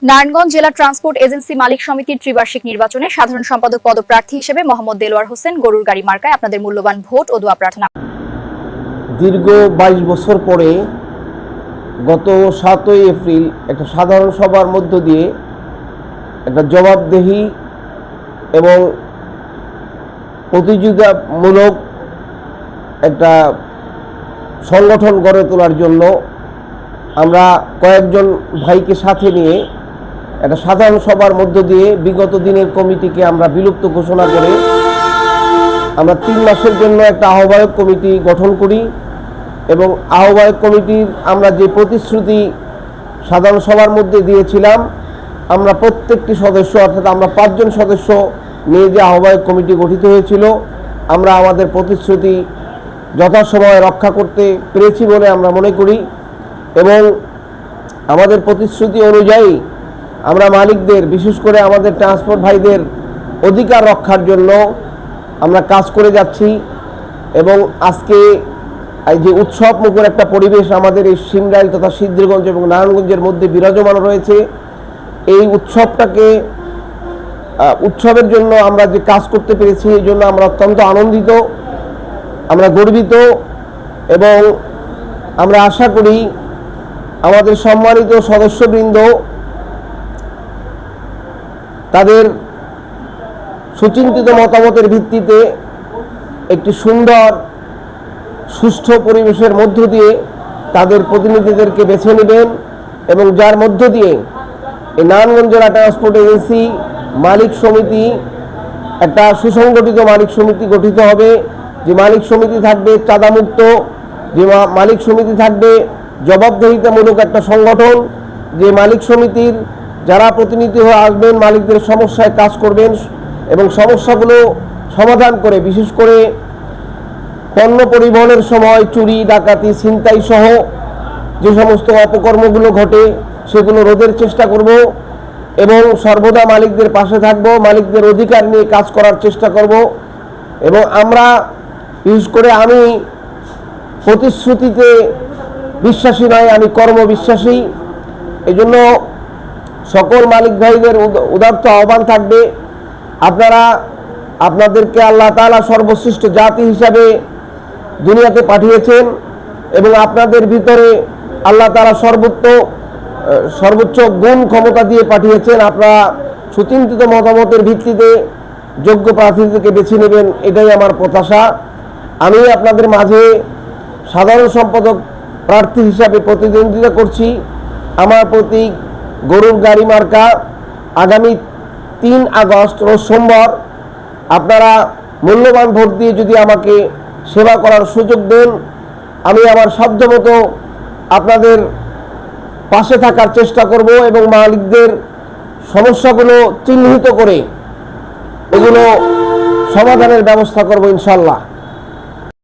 নারায়ণগঞ্জ জেলা transport agency মালিক সমিতির ত্রিবার্ষিক নির্বাচনে সাধারণ সম্পাদক পদপ্রার্থী হিসেবে মোহাম্মদ দেলোয়ার হোসেন গরুর গাড়ি মার্কায় আপনাদের মূল্যবান ভোট ও দোয়া প্রার্থনা। দীর্ঘ 22 বছর পরে গত 7ই এপ্রিল একটা সাধারণ সভার মধ্য দিয়ে একটা জবাবদেহি এবং প্রতিযোগিতামূলক একটা সংগঠন গড়ে তোলার জন্য আমরা কয়েকজন ভাইকে সাথে নিয়ে একটা সাধারণ সভার মধ্য দিয়ে বিগত দিনের কমিটিকে আমরা বিলুপ্ত ঘোষণা করে আমরা 3 মাসের জন্য একটা আহ্বায়ক কমিটি গঠন করি এবং আহ্বায়ক কমিটির আমরা যে প্রতিশ্রুতি সাধারণ সভার মধ্যে দিয়েছিলাম, আমরা প্রত্যেকটি সদস্য অর্থাৎ আমরা 5 জন সদস্য নিয়ে যে আহ্বায়ক কমিটি গঠিত হয়েছিল, আমরা আমাদের প্রতিশ্রুতি যথাসময়ে রক্ষা করতে পেরেছি বলে আমরা মনে করি এবং আমাদের প্রতিশ্রুতি অনুযায়ী আমরা মালিকদের, বিশেষ করে আমাদের ট্রান্সপোর্ট ভাইদের অধিকার রক্ষার জন্য আমরা কাজ করে যাচ্ছি। এবং আজকে এই যে উৎসব মুখর একটা পরিবেশ আমাদের এই সিংড়াইল তথা সিদ্ধিরগঞ্জ এবং নারায়ণগঞ্জের মধ্যে বিরাজমান রয়েছে, এই উৎসবের জন্য আমরা যে কাজ করতে পেরেছি এই জন্য আমরা অত্যন্ত আনন্দিত, আমরা গর্বিত এবং আমরা আশা করি আমাদের সম্মানিত সদস্যবৃন্দ তাদের সুচিন্তিত মতামতের ভিত্তিতে একটি সুন্দর সুষ্ঠু পরিবেশের মধ্য দিয়ে তাদের প্রতিনিধিদেরকে বেছে নেবেন এবং যার মধ্য দিয়ে এই নারায়ণগঞ্জ জেলা ট্রান্সপোর্ট এজেন্সি মালিক সমিতি একটা সুসংগঠিত মালিক সমিতি গঠিত হবে। যে মালিক সমিতি থাকবে চাঁদামুক্ত, যে মালিক সমিতি থাকবে জবাবদিহিতামূলক একটা সংগঠন, যে মালিক সমিতির যারা প্রতিনিধি হয়ে আসবেন মালিকদের সমস্যায় কাজ করবেন এবং সমস্যাগুলো সমাধান করে, বিশেষ করে পণ্য পরিবহনের সময় চুরি, ডাকাতি, ছিনতাই সহ যে সমস্ত অপকর্মগুলো ঘটে সেগুলো রোধের চেষ্টা করব এবং সর্বদা মালিকদের পাশে থাকব, মালিকদের অধিকার নিয়ে কাজ করার চেষ্টা করব। এবং আমরা বিশেষ করে আমি প্রতিশ্রুতিতে বিশ্বাসী নয়, আমি কর্মবিশ্বাসী। এই জন্য সকল মালিক ভাইদের উদার্ত আহ্বান থাকবে, আপনাদেরকে আল্লাহ তাআলা সর্বশ্রেষ্ঠ জাতি হিসাবে দুনিয়াতে পাঠিয়েছেন এবং আপনাদের ভিতরে আল্লাহ তাআলা সর্বোচ্চ গুণ ক্ষমতা দিয়ে পাঠিয়েছেন। আপনারা সুচিন্তিত মতামতের ভিত্তিতে যোগ্য প্রার্থীদেরকে বেছে নেবেন, এটাই আমার প্রত্যাশা। আমি আপনাদের মাঝে সাধারণ সম্পাদক প্রার্থী হিসাবে প্রতিদ্বন্দ্বিতা করছি। আমার প্রতীক গরুর গাড়ি মার্কা। আগামী 3 আগস্ট রোজ সোমবার আপনারা মূল্যবান ভোট দিয়ে যদি আমাকে সেবা করার সুযোগ দেন, আমি আমার সাধ্যমতো আপনাদের পাশে থাকার চেষ্টা করব এবং মালিকদের সমস্যাগুলো চিহ্নিত করে এগুলো সমাধানের ব্যবস্থা করব ইনশাআল্লাহ।